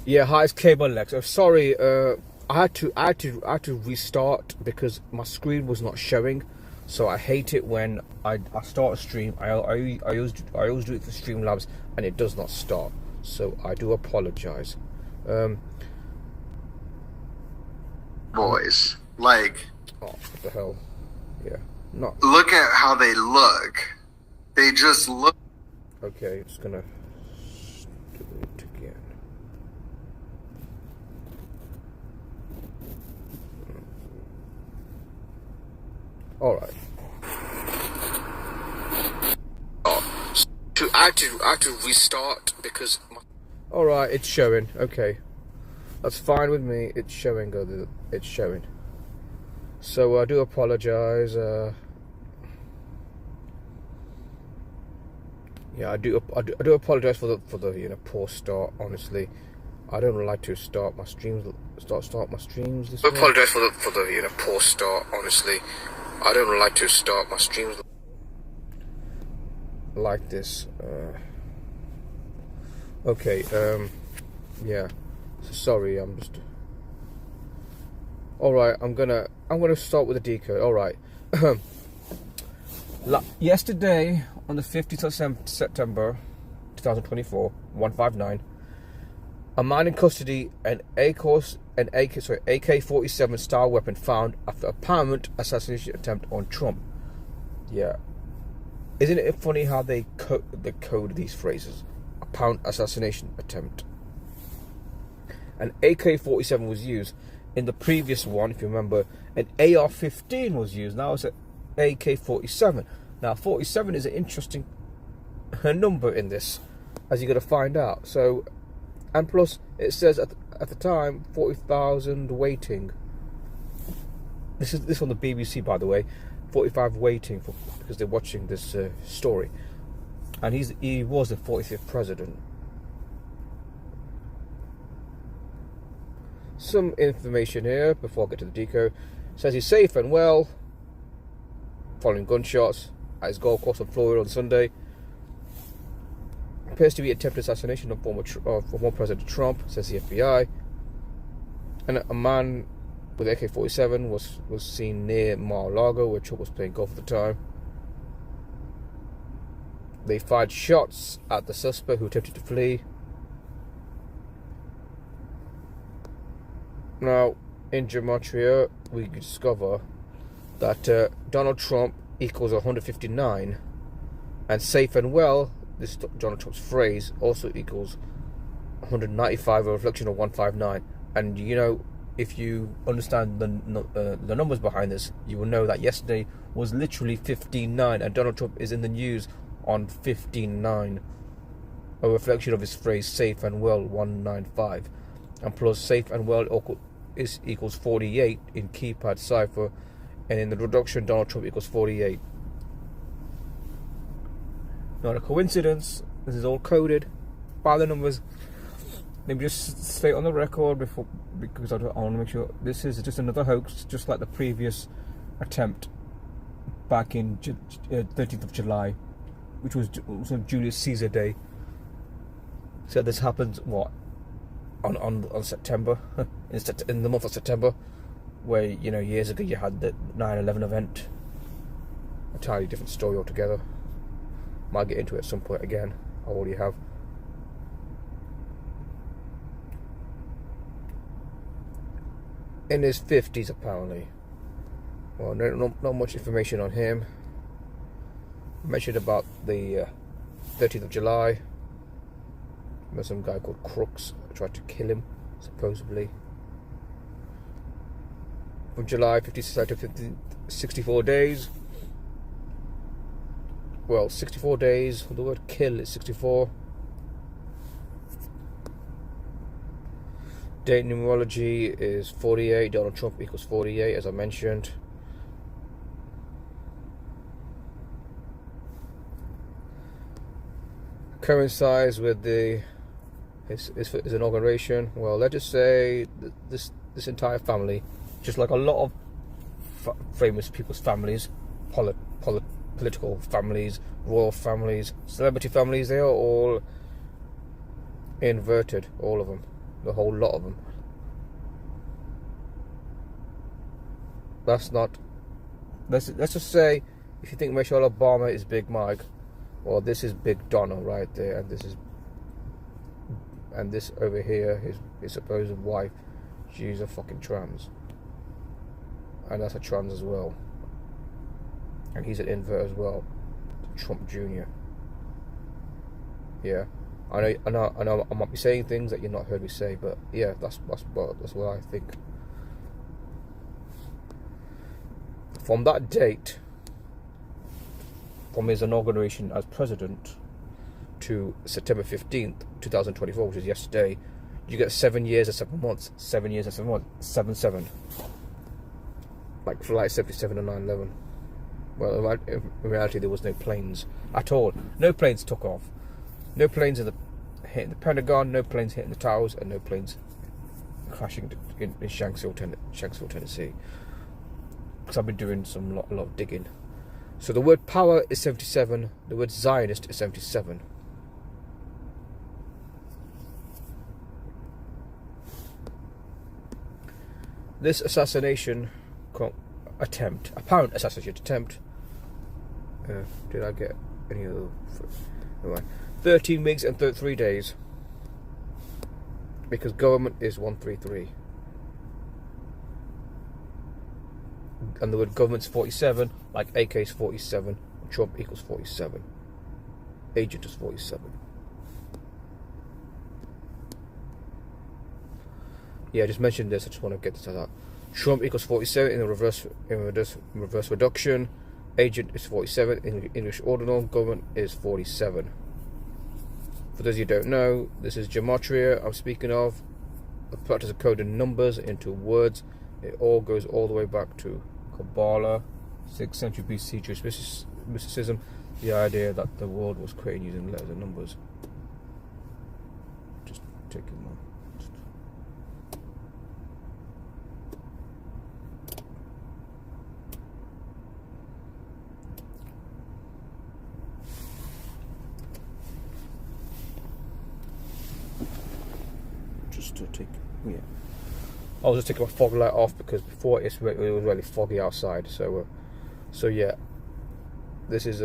Yeah, hi, it's Cable Lex. Sorry, I had to restart because my screen was not showing. So I hate it when I start a stream. I always do it for Streamlabs and it does not start. So I do apologize. Boys, like, Oh, what the hell? Yeah, not look at how they look. They just look. okay. Just gonna do it again. All right. I had to restart because. All right, it's showing. Okay, that's fine with me. It's showing. It's showing. So I do apologize. Yeah, I do apologize for the poor start. Honestly, I don't like to start my streams. Start my streams this way. I apologize for the poor start. Honestly, I don't like to start my streams like this. Okay. Yeah. So sorry. I'm just. All right. I'm gonna start with the decode. All right. Yesterday, on the 15th of September 2024, 159, a man in custody, an AK-47 style weapon found after apparent assassination attempt on Trump. Yeah. Isn't it funny how they code these phrases? Apparent assassination attempt. An AK-47 was used. In the previous one, if you remember, an AR-15 was used. Now it's an AK-47. Now, 47 is an interesting number in this, as you're going to find out. So, and plus, it says at the time, 40,000 waiting. This on the BBC, by the way. 45 waiting because they're watching this story. And he was the 45th president. Some information here before I get to the decode. Says he's safe and well following gunshots at his golf course in Florida on Sunday. Appears to be attempted assassination of former President Trump, says the FBI. And a man with AK-47 was seen near Mar-a-Lago, where Trump was playing golf at the time. They fired shots at the suspect who attempted to flee. Now, in gematria, we discover that Donald Trump equals 159, and safe and well, this Donald Trump's phrase, also equals 195, a reflection of 159. And you know, if you understand the numbers behind this, you will know that yesterday was literally 15-9, and Donald Trump is in the news on 15-9, a reflection of his phrase safe and well 195, and plus safe and well equals 48 in keypad cipher, and in the reduction Donald Trump equals 48. Not a coincidence. This is all coded by the numbers. Let me just state on the record because I want to make sure this is just another hoax, just like the previous attempt back in 13th of July, which was Julius Caesar Day. So this happens on September, in the month of September, where years ago you had the 9/11 event. A entirely different story altogether. Might get into it at some point again. I already have. In his 50s apparently. Well, not much information on him. I mentioned about the 13th of July. There's some guy called Crooks tried to kill him, supposedly. From July 56 to 64 days. Well, 64 days. The word kill is 64. Date numerology is 48. Donald Trump equals 48, as I mentioned. Coincides with his inauguration. Well, let's just say this entire family, just like a lot of famous people's families, political families, royal families, celebrity families, they are all inverted, all of them. The whole lot of them. That's not. Let's just say, if you think Michelle Obama is Big Mike, well, this is Big Donald right there, and this over here, his supposed wife, she's a fucking trans, and that's a trans as well, and he's an invert as well, Trump Jr. Yeah, I know. I might be saying things that you've not heard me say, but yeah, that's what I think. From that date, from his inauguration as president to September 15th, 2024, which is yesterday, you get 7 years and 7 months. 7 years and 7 months. 7-7. Like Flight 77 and 9/11. Well, in reality, there was no planes at all. No planes took off. No planes hitting the Pentagon, no planes hitting the towers, and no planes crashing in Shanksville, Tennessee. Because I've been doing a lot of digging. So the word power is 77. The word Zionist is 77. This assassination attempt, apparent assassination attempt. Did I get any of the? 13 weeks and 33 days. Because government is 133. And the word government's 47, like AK is 47, Trump equals 47. Agent is 47. Yeah, I just mentioned this, I just want to get to that. Trump equals 47 in the reverse reduction. Agent is 47 in English ordinal. Government is 47. For those of you who don't know, this is gematria I'm speaking of. The practice of coding numbers into words. It all goes all the way back to Kabbalah, 6th century BC Jewish mysticism. The idea that the world was created using letters and numbers. Just take it now. Yeah, I was just taking my fog light off because before it was really foggy outside. So yeah, this is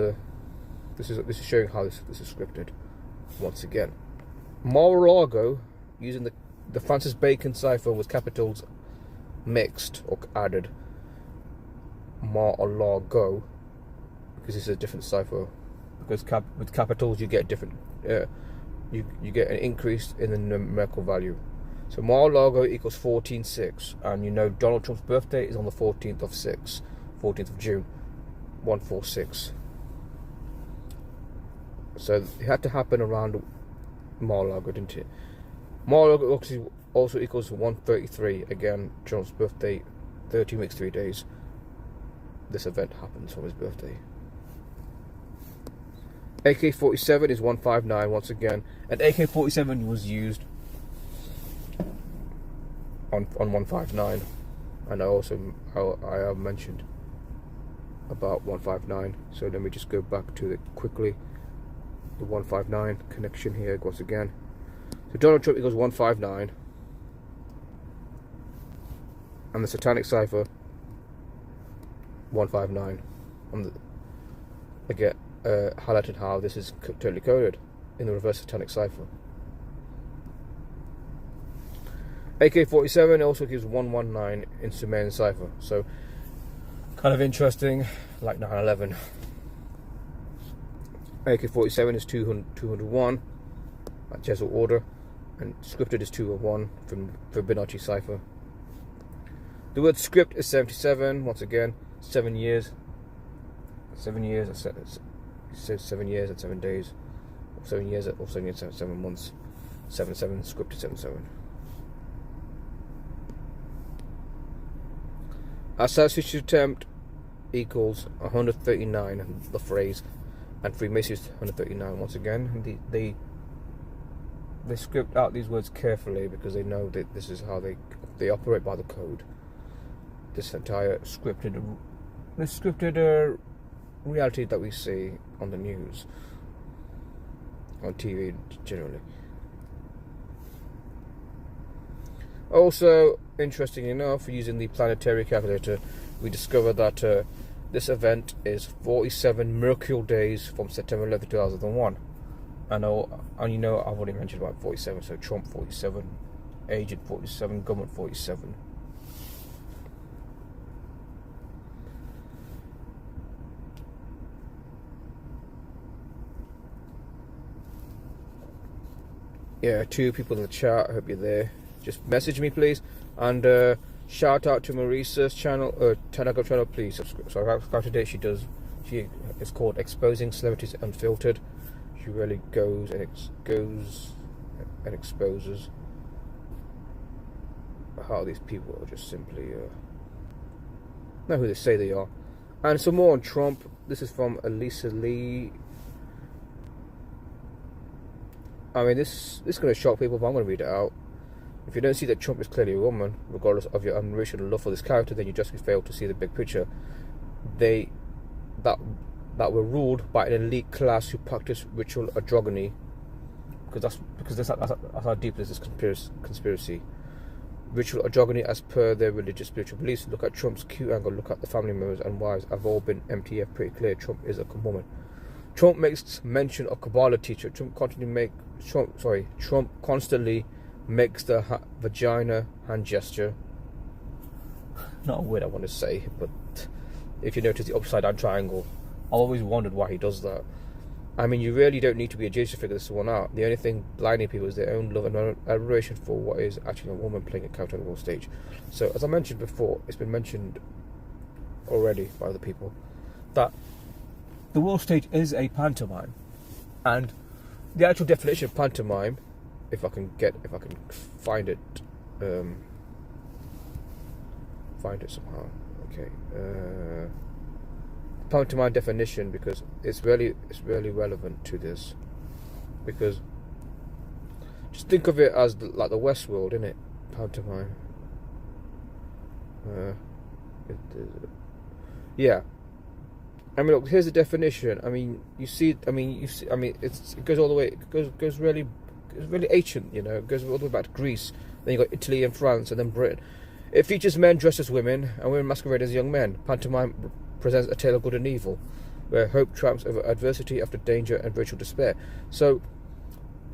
showing how this is scripted. Once again, Mar-a-Lago using the Francis Bacon cipher with capitals mixed or added. Mar-a-Lago, because this is a different cipher. Because with capitals you get different. You get an increase in the numerical value. So Mar-a-Lago equals 14/6, and you know Donald Trump's birthday is on the 14th of June, 146. So it had to happen around Mar-a-Lago, didn't it? Mar-a-Lago also equals 133. Again, Trump's birthday, 13 weeks, 3 days. This event happens on his birthday. AK-47 is 159 once again, and AK-47 was used on 159, and I have mentioned about 159. So let me just go back to it quickly. The 159 connection here once again. So Donald Trump equals 159, and the Satanic cipher 159. Again, highlighted how this is totally coded in the reverse Satanic cipher. AK-47 also gives 119 in Sumerian cipher, so kind of interesting, like 9/11. AK-47 is 201, like Jesuit order, and scripted is 201 from Fibonacci cipher. The word script is 77, once again, 7 years. 7 years, it says 7 years and 7 days, or 7 years and 7 months. 7/7, scripted 7/7. Assassination attempt equals 139, the phrase, and Freemasons 139 once again. They script out these words carefully because they know that this is how they operate by the code. This entire scripted reality that we see on the news, on TV generally. Also, interesting enough, using the planetary calculator, we discovered that this event is 47 Mercurial days from September 11th, 2001. And you know, I've already mentioned about 47, so Trump 47, Agent 47, Government 47. Yeah, 2 people in the chat. I hope you're there. Just message me, please. And shout out to Marisa's channel, Telegram channel. Please subscribe. So how today she is called Exposing Celebrities Unfiltered. She really goes and exposes how these people are just simply know who they say they are. And some more on Trump. This is from Elisa Lee. I mean, this is going to shock people, but I'm going to read it out. If you don't see that Trump is clearly a woman, regardless of your admiration and love for this character, then you just failed to see the big picture. That were ruled by an elite class who practice ritual androgyny, because that's how deep is this conspiracy. Ritual androgyny, as per their religious spiritual beliefs. Look at Trump's Q angle. Look at the family members and wives have all been MTF pretty clear. Trump is a woman. Trump makes mention of Kabbalah teacher. Trump constantly makes the vagina hand gesture. Not a word I want to say, but if you notice the upside down triangle, I always wondered why he does that. I mean, you really don't need to be a genius to figure this one out. The only thing blinding people is their own love and admiration for what is actually a woman playing a character on the world stage. So, as I mentioned before, it's been mentioned already by other people that the world stage is a pantomime, and the actual definition of pantomime, if I can find it somehow. Okay, pantomime definition, because it's really relevant to this, because just think of it as like the Westworld, innit? Pantomime. Yeah. I mean, look, here's the definition. I mean, it goes all the way. It goes really ancient. You know, it goes all the way back to Greece. Then you got Italy and France, and then Britain. It features men dressed as women and women masquerading as young men. Pantomime presents a tale of good and evil, where hope triumphs over adversity after danger and virtual despair. So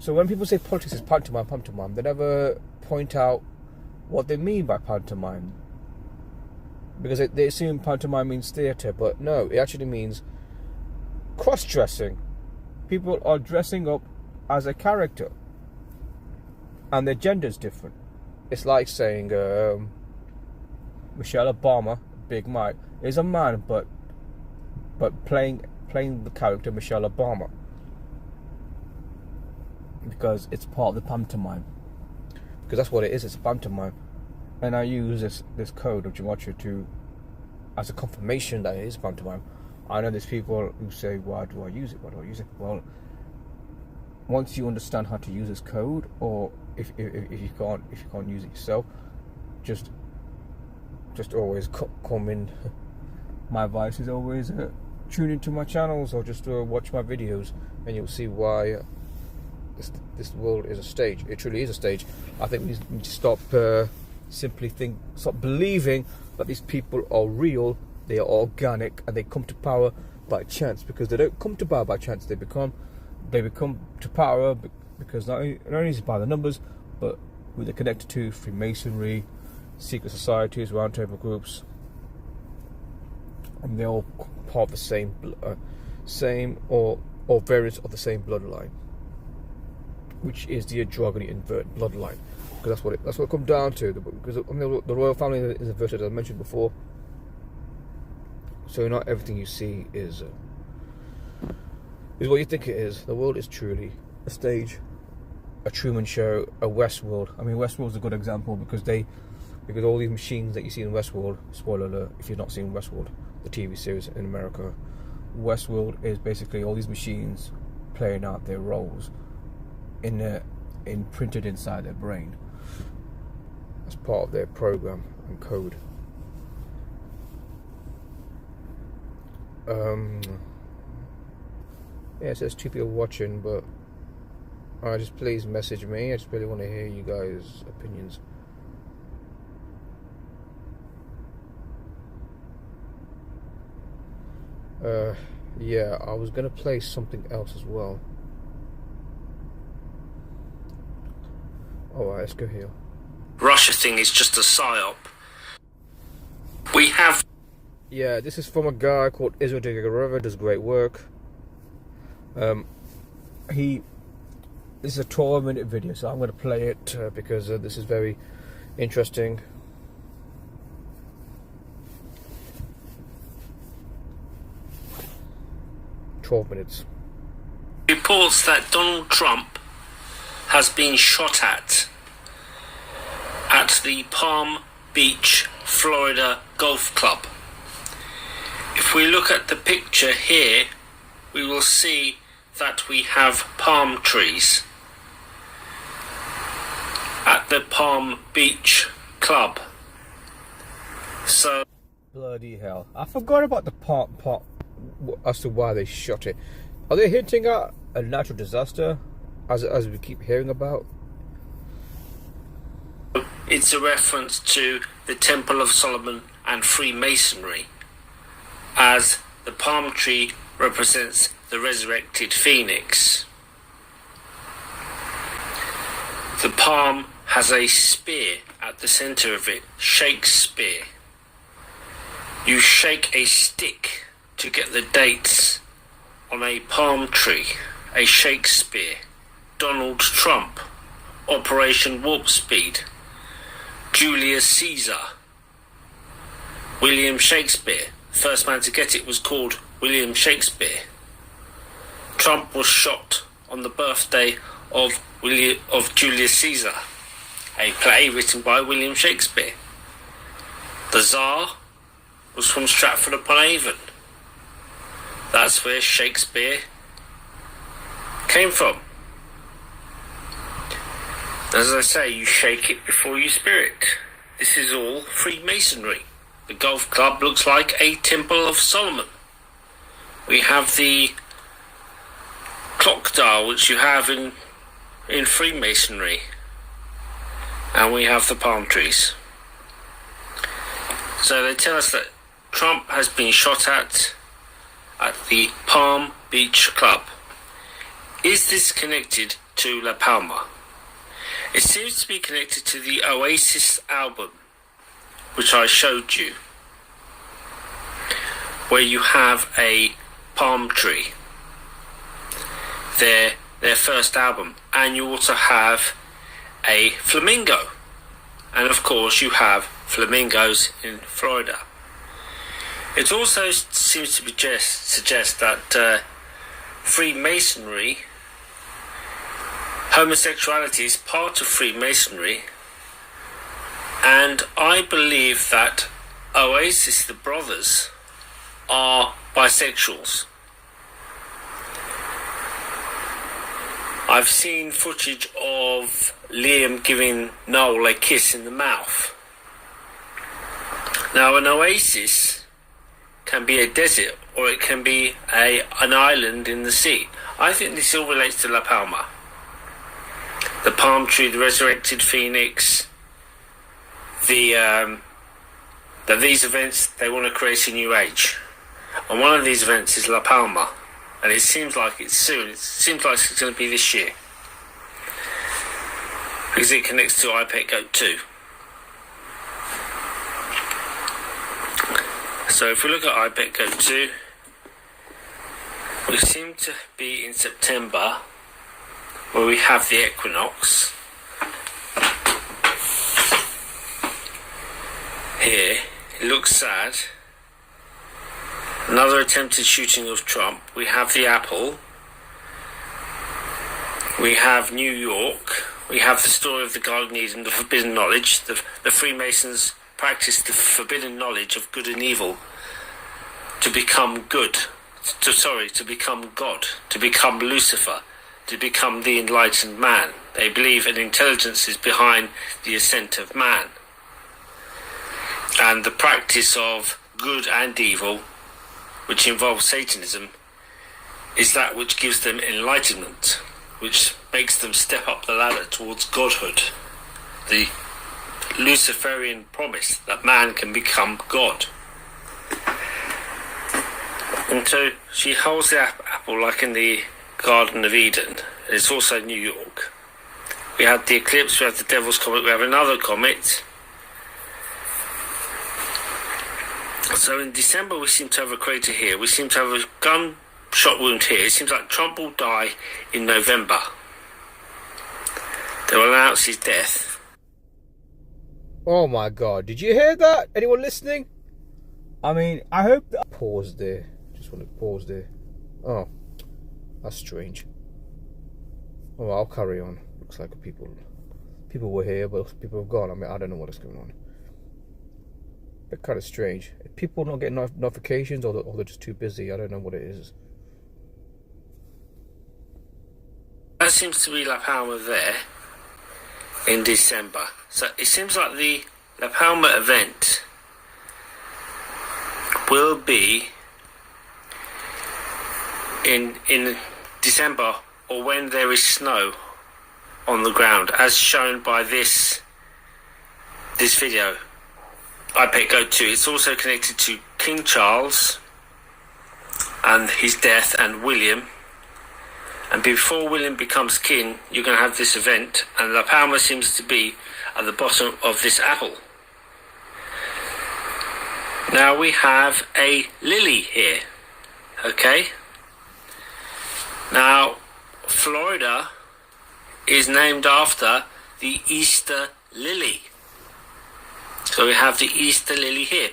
when people say politics is pantomime, they never point out what they mean by pantomime. Because they assume pantomime means theatre, but no, it actually means cross-dressing. People are dressing up as a character, and their gender's different. It's like saying Michelle Obama, Big Mike, is a man, but playing the character Michelle Obama, because it's part of the pantomime. Because that's what it is. It's a pantomime. And I use this code of gematria as a confirmation that it is pantomime. I know there's people who say, why do I use it? Well, once you understand how to use this code, or if you can't use it yourself, just always come in. My advice is always tune into my channels, or just watch my videos, and you'll see why this world is a stage. It truly is a stage. I think we need to stop believing that these people are real. They are organic, and they come to power by chance, because they don't come to power by chance. They become to power because not only is it by the numbers, but who they're connected to: Freemasonry, secret societies, roundtable groups, and they're all part of the same or variants of the same bloodline, which is the androgyny invert bloodline. Because that's what it comes down to. Because the royal family is inverted, as I mentioned before. So not everything you see is what you think it is. The world is truly a stage, a Truman Show, a Westworld. I mean, Westworld's a good example because all these machines that you see in Westworld. Spoiler alert: if you've not seen Westworld, the TV series in America, Westworld is basically all these machines playing out their roles imprinted inside their brain as part of their program and code. Yeah, it says 2 people watching, but just please message me. I just really want to hear you guys' opinions. Yeah, I was gonna play something else as well. Alright, let's go here. Russia thing is just a psyop. We have... Yeah, this is from a guy called Israel Degareva, does great work. This is a 12-minute video, so I'm going to play it because this is very interesting. .12 minutes. Reports that Donald Trump has been shot at the Palm Beach, Florida Golf Club. If we look at the picture here, we will see that we have palm trees at the Palm Beach Club. So, Bloody hell. I forgot about the part as to why they shot it. Are they hinting at a natural disaster, as we keep hearing about? it's a reference to the Temple of Solomon and Freemasonry, as the palm tree represents the resurrected phoenix. The palm has a spear at the center of it, Shakespeare. You shake a stick to get the dates on a palm tree, a Shakespeare. Donald Trump, Operation Warp Speed, Julius Caesar, William Shakespeare. First man to get it was called William Shakespeare. Trump was shot on the birthday of Julius Caesar, a play written by William Shakespeare. The Tsar was from Stratford-upon-Avon. That's where Shakespeare came from. As I say, you shake it before you spear it. This is all Freemasonry. The golf club looks like a Temple of Solomon. We have the clock dial, which you have in Freemasonry. And we have the palm trees. So they tell us that Trump has been shot at the Palm Beach Club. Is this connected to La Palma? It seems to be connected to the Oasis album, which I showed you, where you have a palm tree, their first album, and you also have a flamingo, and of course you have flamingos in Florida. It also seems to suggest that Freemasonry, homosexuality is part of Freemasonry, and I believe that Oasis, the brothers, are bisexuals. I've seen footage of Liam giving Noel a kiss in the mouth. Now, an oasis can be a desert, or it can be an island in the sea. I think this all relates to La Palma. The palm tree, the resurrected phoenix, that these events, they want to create a new age. And one of these events is La Palma. And it seems like it's soon. It seems like it's going to be this year. Because it connects to IPEC Goat 2. So if we look at IPEC Goat 2, we seem to be in September, where we have the equinox. Here, it looks sad. Another attempted shooting of Trump. We have the apple. We have New York. We have the story of the Garden of Eden, the forbidden knowledge. The Freemasons practiced the forbidden knowledge of good and evil to become good. To become God. To become Lucifer. To become the enlightened man. They believe an intelligence is behind the ascent of man. And the practice of good and evil, which involves Satanism, is that which gives them enlightenment, which makes them step up the ladder towards godhood. The Luciferian promise that man can become God. And so she holds the apple like in the Garden of Eden. It's also New York. We had the eclipse, we have the Devil's Comet, we have another comet. So in December we seem to have a crater here. We seem to have a gunshot wound here. It seems like Trump will die in November. They will announce his death. Oh my God, did you hear that? Anyone listening? I mean, I hope that... Pause there. Just want to pause there. Oh, that's strange. Oh, I'll carry on. Looks like people were here, but people have gone. I mean, I don't know what is going on. It's kind of strange. People not getting notifications, or they're just too busy. I don't know what it is. That seems to be La Palma there in December. So it seems like the La Palma event will be in December, or when there is snow on the ground, as shown by this video. IPEC Go 2. It's also connected to King Charles and his death, and William. And before William becomes king, you're going to have this event, and La Palma seems to be at the bottom of this apple. Now we have a lily here, okay? Now, Florida is named after the Easter lily. So we have the Easter lily here.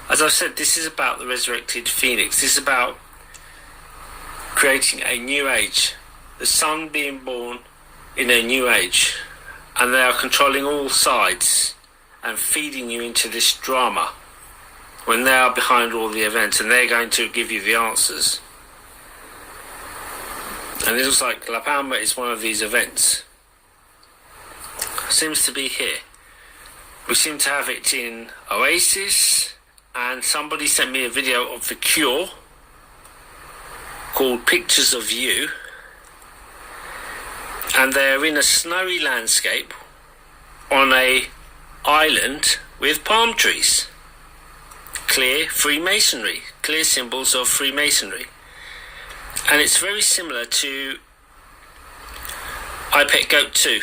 As I've said, this is about the resurrected phoenix. This is about creating a new age. The sun being born in a new age. And they are controlling all sides and feeding you into this drama when they are behind all the events, and they're going to give you the answers. And it looks like La Palma is one of these events. Seems to be here. We seem to have it in Oasis, and somebody sent me a video of The Cure called Pictures of You, and they're in a snowy landscape on a island with palm trees. Clear Freemasonry, clear symbols of Freemasonry. And it's very similar to IPEC Goat 2.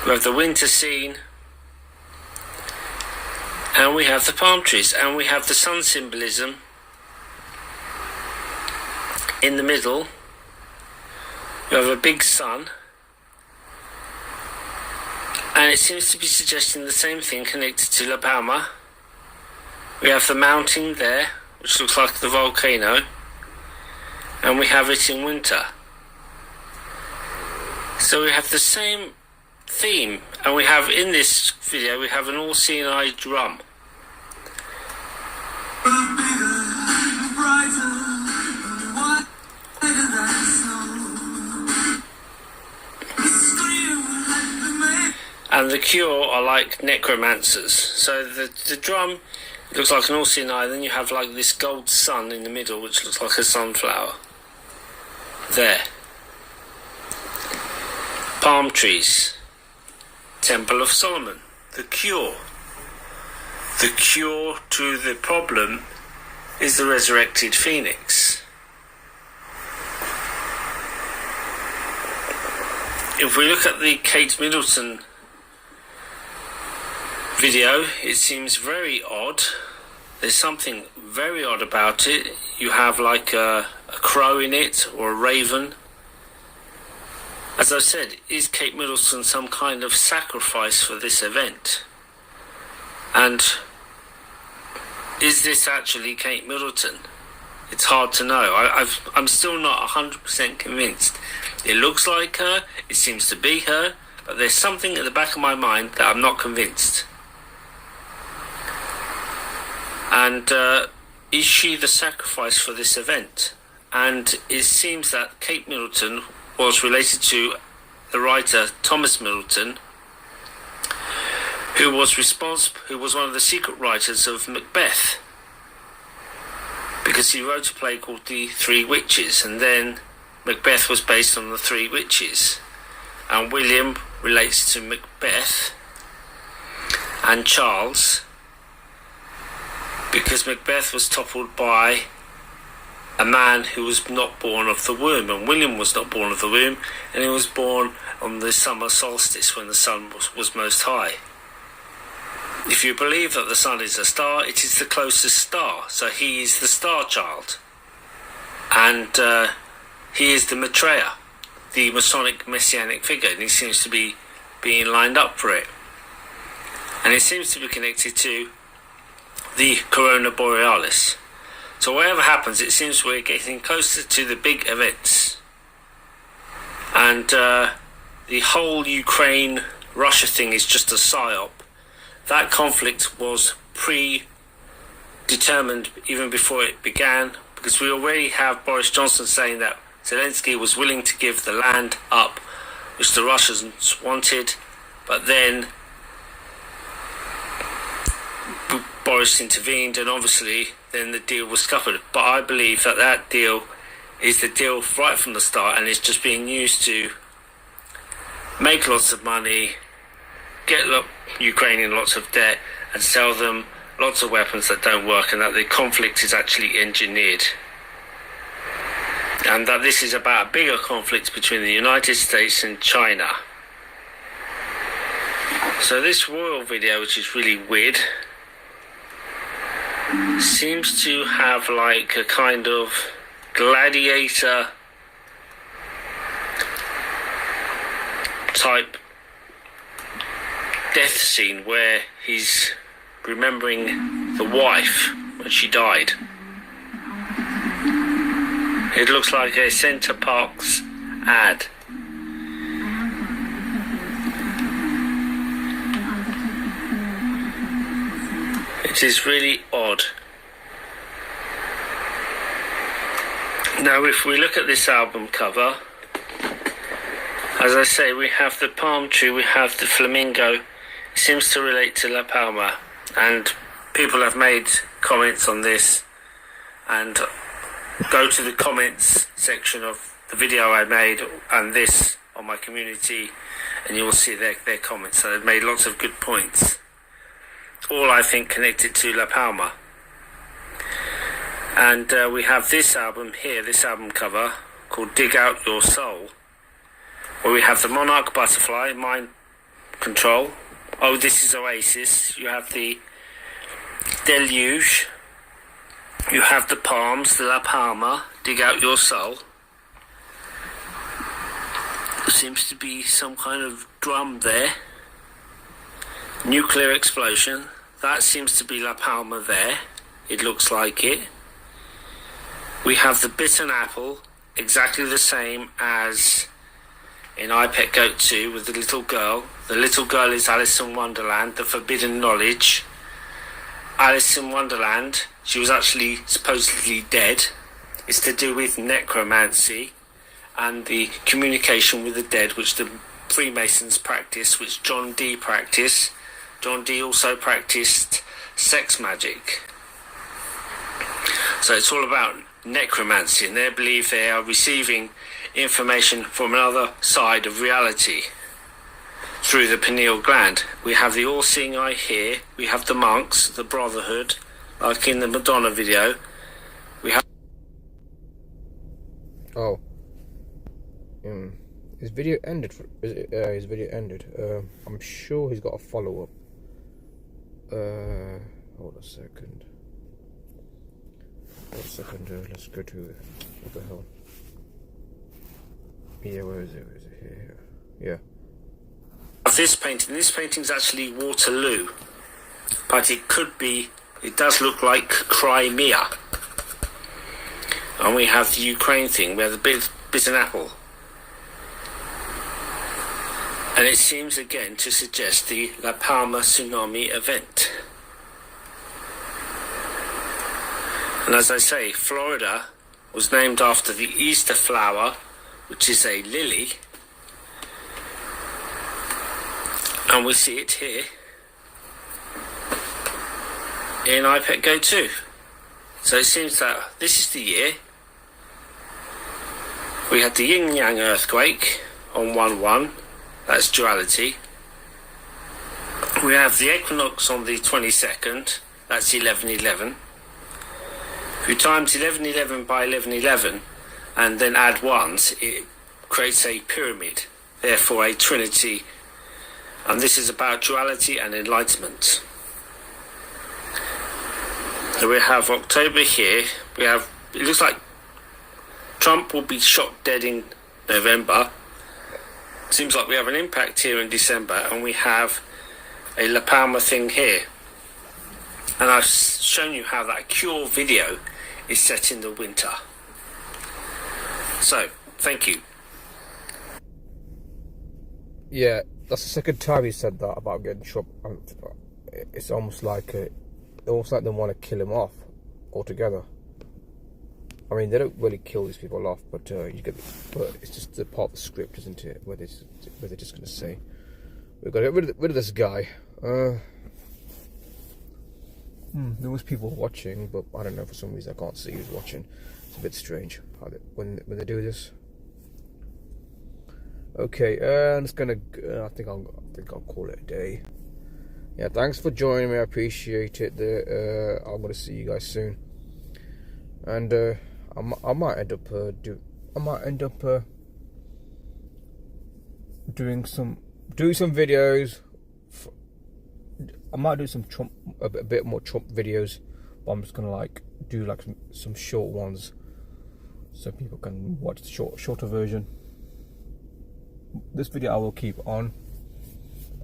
We have the winter scene, and we have the palm trees, and we have the sun symbolism in the middle. You have a big sun, and it seems to be suggesting the same thing connected to La Palma. We have the mountain there, which looks like the volcano, and we have it in winter. So we have the same theme, and we have in this video, we have an all-seeing eye drum. And The Cure are like necromancers. So the drum looks like an all-seeing eye, then you have like this gold sun in the middle, which looks like a sunflower. There. Palm trees. Temple of Solomon. The cure. The cure to the problem is the resurrected phoenix. If we look at the Kate Middleton video, it seems very odd. There's something very odd about it. You have like a crow in it, or a raven. As I said, is Kate Middleton some kind of sacrifice for this event? And is this actually Kate Middleton? It's hard to know. I'm still not 100% convinced. It looks like her, it seems to be her, but there's something at the back of my mind that I'm not convinced. And is she the sacrifice for this event? And it seems that Kate Middleton was related to the writer Thomas Middleton, who was one of the secret writers of Macbeth, because he wrote a play called The Three Witches, and then Macbeth was based on the Three Witches, and William relates to Macbeth and Charles because Macbeth was toppled by a man who was not born of the womb, and William was not born of the womb, and he was born on the summer solstice when the sun was most high. If you believe that the sun is a star, it is the closest star, so he is the star child. And he is the Maitreya, the Masonic messianic figure, and he seems to be being lined up for it. And it seems to be connected to the Corona Borealis. So whatever happens, it seems we're getting closer to the big events. And the whole Ukraine-Russia thing is just a psyop. That conflict was predetermined even before it began, because we already have Boris Johnson saying that Zelensky was willing to give the land up, which the Russians wanted, but then Boris intervened, and obviously then the deal was scuppered. But I believe that that deal is the deal right from the start, and it's just being used to make lots of money, get Ukrainian lots of debt, and sell them lots of weapons that don't work, and that the conflict is actually engineered. And that this is about a bigger conflict between the United States and China. So this royal video, which is really weird, seems to have like a kind of gladiator type death scene where he's remembering the wife when she died. It looks like a Center Parcs ad. It is really odd. Now if we look at this album cover, as I say, we have the palm tree, we have the flamingo. It seems to relate to La Palma, and people have made comments on this, and go to the comments section of the video I made and this on my community, and you will see their comments. So they've made lots of good points, all I think connected to La Palma. And we have this album here, this album cover called Dig Out Your Soul, where we have the monarch butterfly, mind control. Oh, this is Oasis. You have the deluge. You have the palms, the La Palma, Dig Out Your Soul. There seems to be some kind of drum there. Nuclear explosion. That seems to be La Palma there. It looks like it. We have the bitten apple, exactly the same as in I Pet Goat 2 with the little girl. The little girl is Alice in Wonderland, the forbidden knowledge. Alice in Wonderland, she was actually supposedly dead. It's to do with necromancy and the communication with the dead, which the Freemasons practice, which John Dee practiced. John Dee also practiced sex magic. So it's all about necromancy, and they believe they are receiving information from another side of reality through the pineal gland. We have the all-seeing eye here. We have the monks, the brotherhood, like in the Madonna video. We have... Oh. His video ended. His video ended. I'm sure he's got a follow-up. Hold a second. Let's go to... What the hell? Yeah, where is it? Where is it? Here. Yeah. This painting's actually Waterloo, but it does look like Crimea. And we have the Ukraine thing, where the bitten apple. And it seems again to suggest the La Palma tsunami event. And as I say, Florida was named after the Easter flower, which is a lily. And we see it here in I Pet Goat 2. So it seems that this is the year. We had the Yin Yang earthquake on 1/1. That's duality. We have the equinox on the 22nd. That's 11/11. If you times 1111 by 1111 and then add ones, it creates a pyramid, therefore a trinity, and this is about duality and enlightenment. So we have October here. It looks like Trump will be shot dead in November. Seems like we have an impact here in December, and we have a La Palma thing here. And I've shown you how that Cure video is set in the winter. So, thank you. Yeah, that's the second time he said that about getting Trump. It's almost like they want to kill him off altogether. I mean, they don't really kill these people off, but but it's just the part of the script, isn't it? Where they're just going to say, "We've got to get rid of this guy." There was people watching, but I don't know, for some reason I can't see who's watching. It's a bit strange how when they do this. Okay, I'm just gonna. I think I'll call it a day. Yeah, thanks for joining me. I appreciate it. I'm gonna see you guys soon, and I might end up doing some videos. I might do a bit more Trump videos, but I'm just gonna do some short ones, so people can watch the shorter version. This video I will keep on.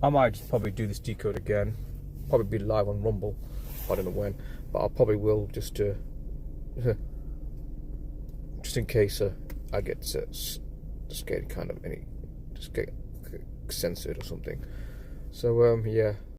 I might just probably do this decode again. Probably be live on Rumble. I don't know when, but I probably will just in case I get just get censored or something. So yeah.